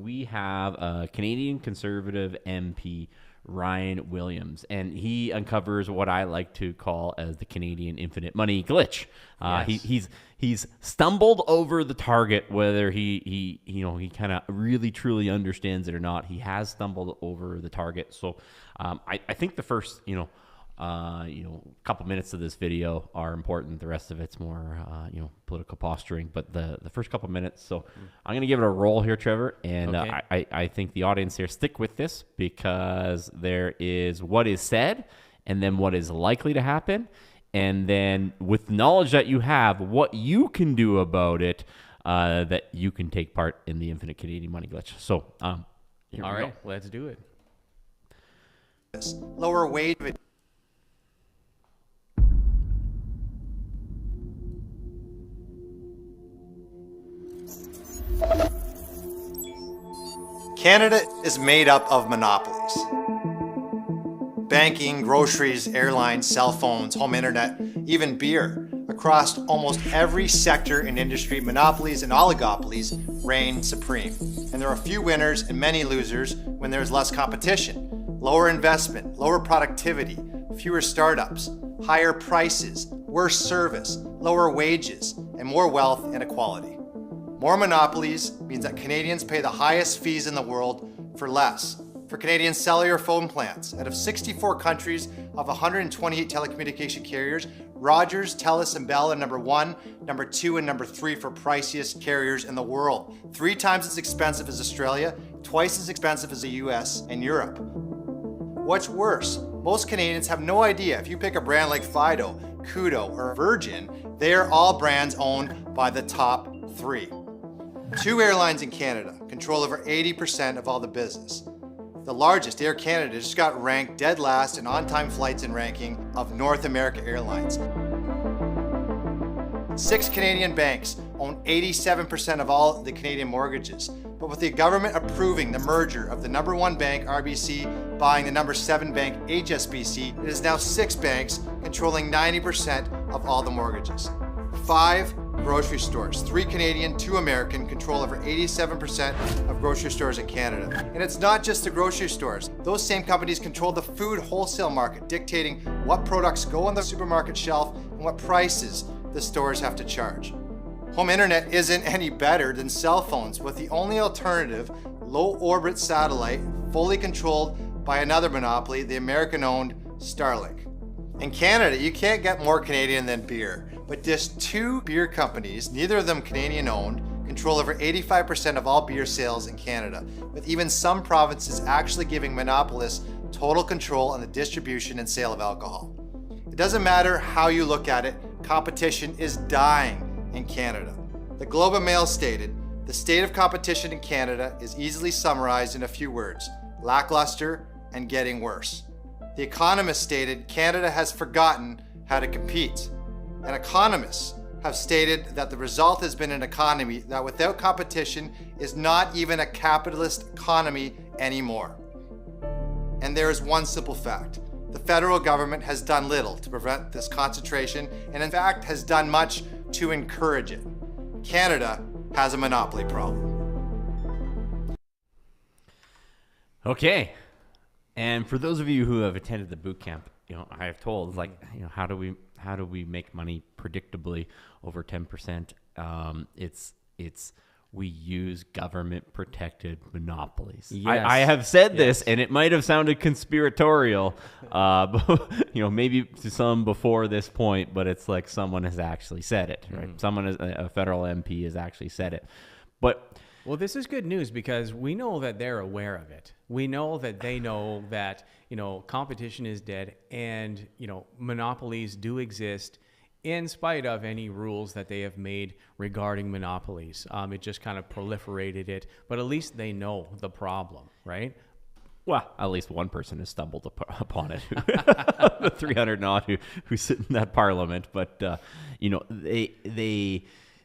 We have a Canadian Conservative MP, Ryan Williams, and he uncovers what I like to call as the Canadian infinite money glitch. Yes. He's stumbled over the target, whether he kind of really truly understands it or not. He has stumbled over the target. So I think the first couple minutes of this video are important. The rest of it's more political posturing. But the first couple minutes. So I'm gonna give it a roll here, Trevor, and Okay. I think the audience here stick with this because there is what is said and then what is likely to happen. And then with knowledge that you have, what you can do about it, that you can take part in the infinite Canadian money glitch. So here All we right, go. let's do it. Lower wage. Canada is made up of monopolies. Banking, groceries, airlines, cell phones, home internet, even beer. Across almost every sector and industry, monopolies and oligopolies reign supreme. And there are few winners and many losers when there's less competition. Lower investment, lower productivity, fewer startups, higher prices, worse service, lower wages, and more wealth inequality. More monopolies means that Canadians pay the highest fees in the world for less. For Canadian cellular phone plans, out of 64 countries of 128 telecommunication carriers, Rogers, Telus, and Bell are number 1, number 2, and number 3 for priciest carriers in the world. 3 times as expensive as Australia, twice as expensive as the US and Europe. What's worse, most Canadians have no idea if you pick a brand like Fido, Koodo, or Virgin, they are all brands owned by the top 3. 2 airlines in Canada control over 80% of all the business. The largest, Air Canada, just got ranked dead last in on-time flights and ranking of North America Airlines. 6 Canadian banks own 87% of all the Canadian mortgages. But with the government approving the merger of the number 1 bank, RBC, buying the number 7 bank, HSBC, it is now 6 banks controlling 90% of all the mortgages. 5 grocery stores, 3 Canadian, 2 American, control over 87% of grocery stores in Canada. And it's not just the grocery stores. Those same companies control the food wholesale market, dictating what products go on the supermarket shelf and what prices the stores have to charge. Home internet isn't any better than cell phones, with the only alternative, low orbit satellite, fully controlled by another monopoly, the American-owned Starlink. In Canada, you can't get more Canadian than beer. But just 2 beer companies, neither of them Canadian-owned, control over 85% of all beer sales in Canada, with even some provinces actually giving monopolists total control on the distribution and sale of alcohol. It doesn't matter how you look at it, competition is dying in Canada. The Globe and Mail stated, "The state of competition in Canada is easily summarized in a few words: lackluster and getting worse." The Economist stated, "Canada has forgotten how to compete." And economists have stated that the result has been an economy that without competition is not even a capitalist economy anymore. And there is one simple fact. The federal government has done little to prevent this concentration and in fact has done much to encourage it. Canada has a monopoly problem. Okay. And for those of you who have attended the boot camp, I have told, how do we make money predictably over 10%? We use government protected monopolies. Yes. I have said this, and it might have sounded conspiratorial, maybe to some before this point, but it's like someone has actually said it, right? A federal MP has actually said it. But Well, this is good news because we know that they're aware of it. We know that they know that, competition is dead and, monopolies do exist in spite of any rules that they have made regarding monopolies. It just kind of proliferated it, but at least they know the problem, right? well, at least one person has stumbled upon it. The 300 and odd who sit in that parliament, but they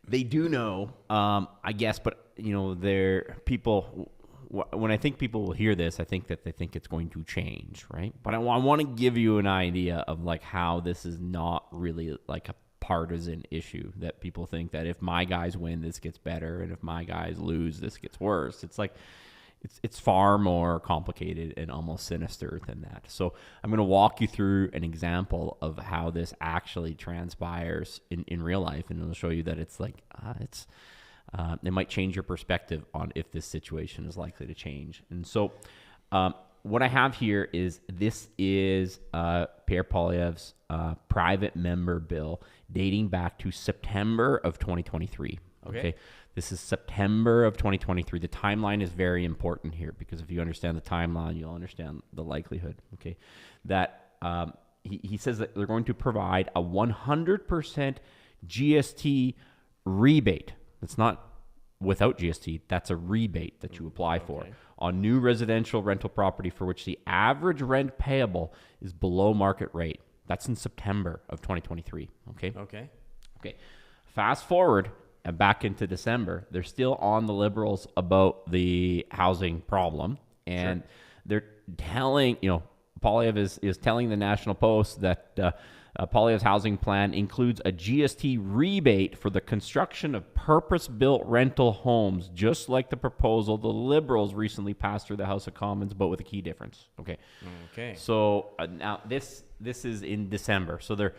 do know, I guess. But they're people. When I think people will hear this, I think that they think it's going to change, right? But I want to give you an idea of like how this is not really like a partisan issue that people think that if my guys win, this gets better, and if my guys lose, this gets worse. It's like, it's far more complicated and almost sinister than that. So I'm going to walk you through an example of how this actually transpires in real life, and it'll show you that it's like, it might change your perspective on if this situation is likely to change. And so what I have here is, this is Pierre Poilievre's private member bill dating back to September of 2023. Okay. This is September of 2023. The timeline is very important here, because if you understand the timeline, you'll understand the likelihood. Okay. That he says that they're going to provide a 100% GST rebate. That's not without GST. That's a rebate that you apply for on new residential rental property for which the average rent payable is below market rate. That's in September of 2023. Okay. Fast forward and back into December, they're still on the Liberals about the housing problem. And they're telling, Poilievre is telling the National Post that Poilievre's housing plan includes a GST rebate for the construction of purpose-built rental homes, just like the proposal the Liberals recently passed through the House of Commons, but with a key difference. Okay. So now this is in December. So they're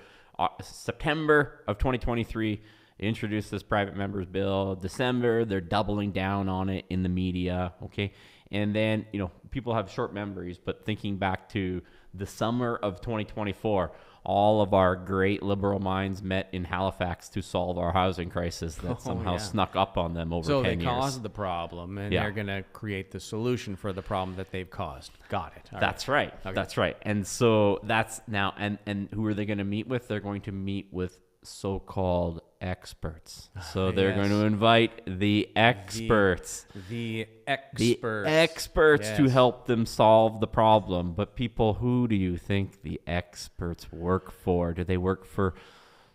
September of 2023. They introduced this private members bill. December, they're doubling down on it in the media. Okay. And then, people have short memories, but thinking back to the summer of 2024, all of our great liberal minds met in Halifax to solve our housing crisis that somehow snuck up on them over 10 years. So they caused the problem, and they're going to create the solution for the problem that they've caused. Got it. That's right. Okay. That's right. And so that's now, and who are they going to meet with? They're going to meet with so-called experts. So they're going to invite the experts. The experts. The experts to help them solve the problem. But people, who do you think the experts work for? Do they work for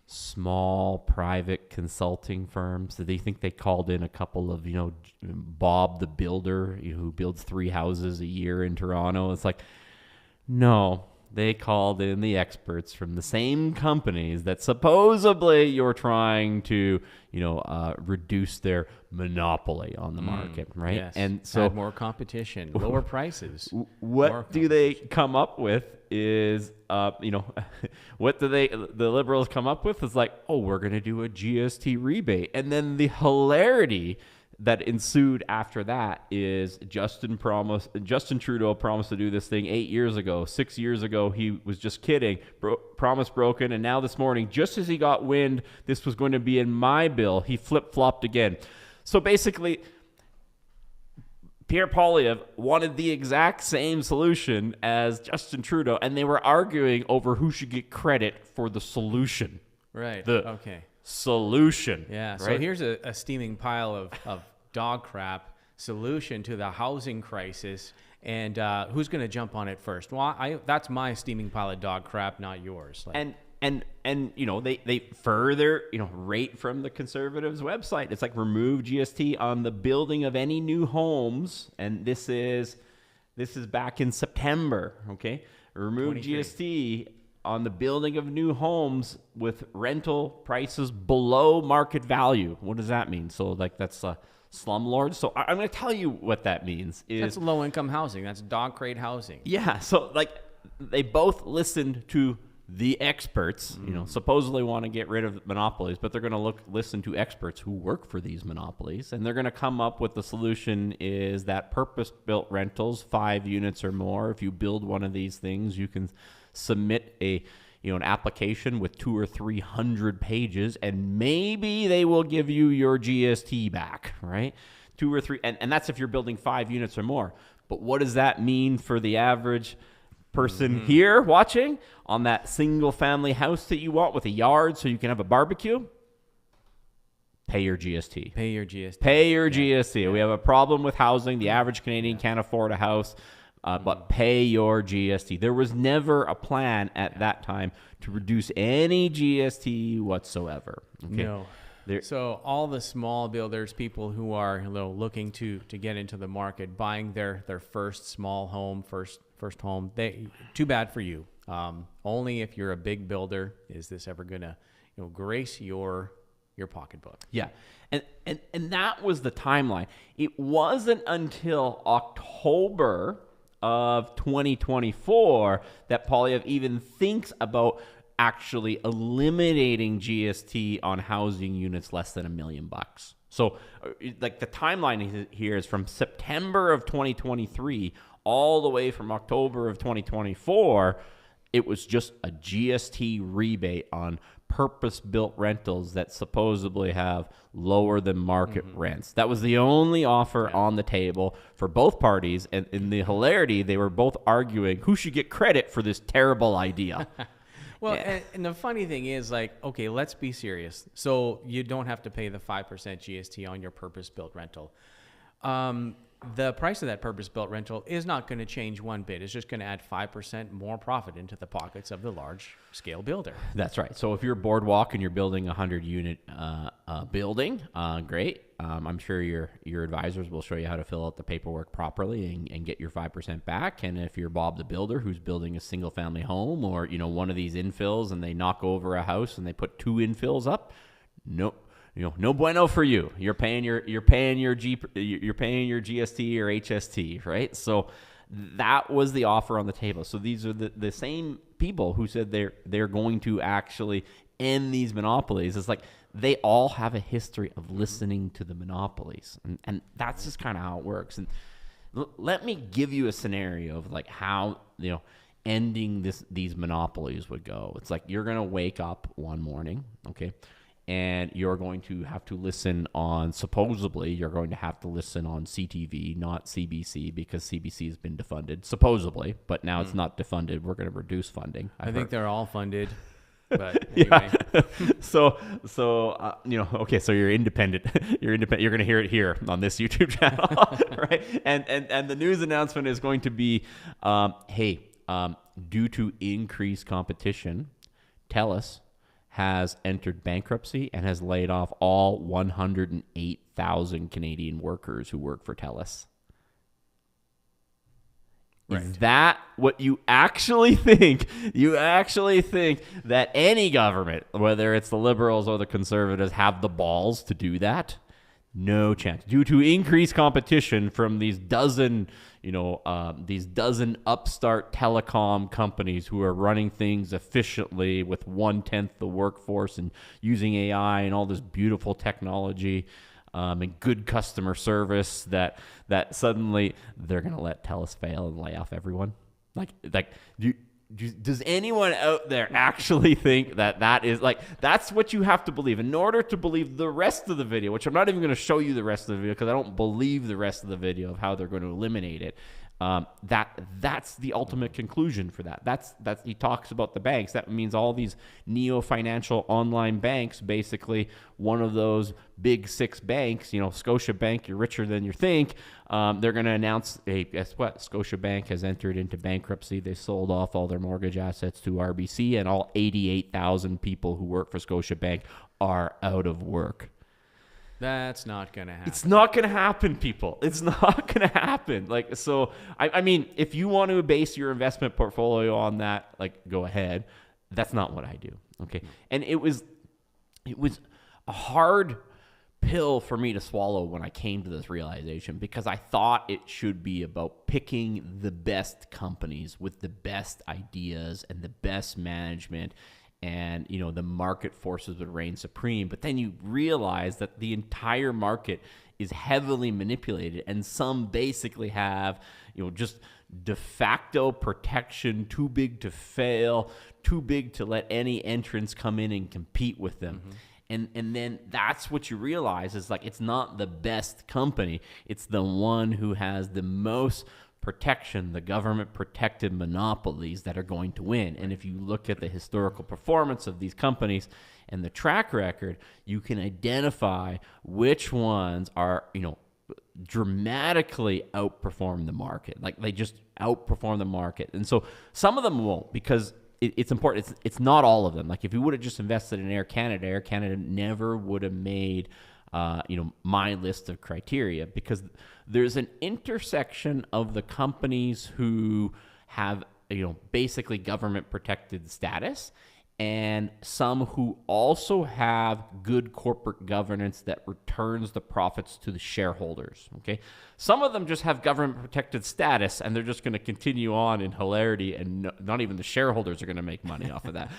small private consulting firms? Do they think they called in a couple of, Bob the builder, who builds 3 houses a year in Toronto? It's like, no. They called in the experts from the same companies that supposedly you're trying to, reduce their monopoly on the market, right? Yes. And so add more competition, lower prices. What do they come up with is, what do the Liberals come up with is like, we're going to do a GST rebate. And then the hilarity that ensued after that is Justin Trudeau promised to do this thing 8 years ago. 6 years ago, he was just kidding. Promise broken. And now this morning, just as he got wind this was going to be in my bill, he flip-flopped again. So basically, Pierre Poilievre wanted the exact same solution as Justin Trudeau, and they were arguing over who should get credit for the solution. Right. Solution. Yeah. Right? So here's a steaming pile of dog crap solution to the housing crisis, and who's going to jump on it first? Well, that's my steaming pile of dog crap, not yours. And they further rate from the Conservatives' website. It's like, remove GST on the building of any new homes, and this is back in September. Okay, remove 23. GST on the building of new homes with rental prices below market value. What does that mean? So that's slumlords. So I'm going to tell you what that means. That's low income housing. That's dog crate housing. Yeah. So they both listened to the experts, supposedly want to get rid of monopolies, but they're going to listen to experts who work for these monopolies, and they're going to come up with the solution is that purpose-built rentals, 5 units or more. If you build one of these things, you can submit an application with 200 or 300 pages, and maybe they will give you your GST back, right? 2 or 3, and that's if you're building 5 units or more. But what does that mean for the average person here watching on that single family house that you want with a yard so you can have a barbecue? Pay your GST. Pay your GST. Pay your GST. Yeah. We have a problem with housing. The average Canadian can't afford a house. But pay your GST. There was never a plan at that time to reduce any GST whatsoever. Okay? No. So all the small builders, people who are looking to get into the market, buying their first small home, first home, too bad for you. Only if you're a big builder is this ever going to grace your pocketbook. Yeah. And that was the timeline. It wasn't until October of 2024 that Polyev even thinks about actually eliminating GST on housing units less than $1 million. So like the timeline here is from September of 2023 all the way from October of 2024, it was just a GST rebate on purpose-built rentals that supposedly have lower than market rents. That was the only offer on the table for both parties. And in the hilarity, they were both arguing who should get credit for this terrible idea. Well, and the funny thing is, like, okay, let's be serious. So you don't have to pay the 5% GST on your purpose-built rental. The price of that purpose-built rental is not going to change one bit. It's just going to add 5% more profit into the pockets of the large-scale builder. That's right. So if you're Boardwalk and you're building a 100-unit building, great. I'm sure your advisors will show you how to fill out the paperwork properly and get your 5% back. And if you're Bob the Builder who's building a single-family home or one of these infills and they knock over a house and they put 2 infills up, no bueno for you. You're paying your GST or HST, right? So that was the offer on the table. So these are the same people who said they're going to actually end these monopolies. It's like they all have a history of listening to the monopolies, and that's just kind of how it works. And let me give you a scenario of like how ending these monopolies would go. It's like you're gonna wake up one morning, okay, and you're going to have to listen on, supposedly, you're going to have to listen on CTV, not CBC, because CBC has been defunded, supposedly, but now it's not defunded. We're going to reduce funding. I think they're all funded, but anyway. So okay, so you're independent. You're independent. You're going to hear it here on this YouTube channel, right? And the news announcement is going to be, due to increased competition, TELUS has entered bankruptcy and has laid off all 108,000 Canadian workers who work for TELUS. Right. Is that what you actually think? You actually think that any government, whether it's the Liberals or the Conservatives, have the balls to do that? No chance. Due to increased competition from these dozen upstart telecom companies who are running things efficiently with 1/10 the workforce and using AI and all this beautiful technology and good customer service, that suddenly they're going to let TELUS fail and lay off everyone. Does anyone out there actually think that is like, that's what you have to believe in order to believe the rest of the video, which I'm not even going to show you the rest of the video because I don't believe the rest of the video of how they're going to eliminate it. That's the ultimate conclusion for that. That's he talks about the banks. That means all these neo-financial online banks, basically one of those big 6 banks, Scotiabank, you're richer than you think. They're going to announce, hey, guess what? Scotiabank has entered into bankruptcy. They sold off all their mortgage assets to RBC, and all 88,000 people who work for Scotiabank are out of work. That's not going to happen. It's not going to happen, people. It's not going to happen. Like, so, I mean, if you want to base your investment portfolio on that, like, go ahead. That's not what I do. Okay. And it was a hard pill for me to swallow when I came to this realization, because I thought it should be about picking the best companies with the best ideas and the best management, and the market forces would reign supreme. But then you realize that the entire market is heavily manipulated, and some basically have just de facto protection, too big to fail, too big to let any entrants come in and compete with them. And then that's what you realize is, like, it's not the best company, it's the one who has the most protection, the government protected monopolies, that are going to win. And if you look at the historical performance of these companies and the track record, you can identify which ones are, dramatically outperform the market. Like, they just outperform the market. And so some of them won't, because it's important. It's not all of them. Like, if you would have just invested in Air Canada never would have made my list of criteria, because there's an intersection of the companies who have, basically government protected status, and some who also have good corporate governance that returns the profits to the shareholders. Okay, some of them just have government protected status, and they're just going to continue on in hilarity, and not even the shareholders are going to make money off of that.